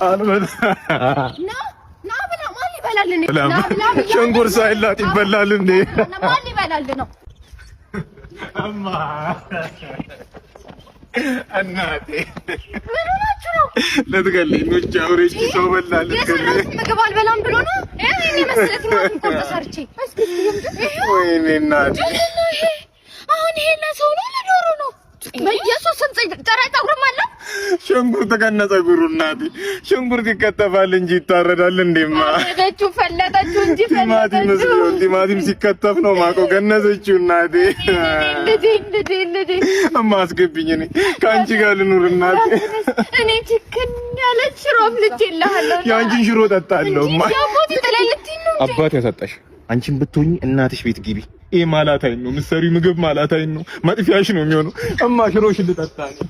አልበላ ና ብላ ማን ይበላል? ሸንኮር ሳይላጥ ይበላል እንዴ? ማን ይበላል ነው? እማ እናቴ ምን ሆናችሁ ነው? ለትገለኝ ነው ጫውሬች ሰው በላል የሰራሁት ምግብ አልበላም ብሎ ነው። እኔ መሰለኝ ማለት ቆርጦ ሰርቼ ወይኔ እናቴ አሁን ይሄ ለሰው ነው ለዶሮ ነው? በኢየሱስ ስም ጥራይ ፀጉርም አለ። ሽንኩርት ከነ ፀጉሩ እናቴ ሽንኩርት ይከተፋል እንጂ ይታረዳል እንዴማ? ፈለጠችው ፈለጠችው እንጂ ፈለጠችው። ቲማቲም ሲከተፍ ነው ማቆ ገነዘችው እናቴ። እንዴ እማ አስገብኝ፣ እኔ ከአንቺ ጋር ልኑር እናቴ። እኔ ችክን ያለች ሽሮ አፍልቼልሃለሁ። የአንቺን ሽሮ ጠጣለሁ እማ። ያቦት ተለልትኝ ነው አባት ያሰጣሽ። አንቺን ብትሆኚ እናትሽ ቤት ግቢ። ይሄ ማላታይን ነው ምሰሪ ምግብ ማላታይን ነው። መጥፊያሽ ነው የሚሆነው። እማ ሽሮሽን ልጠጣ ነው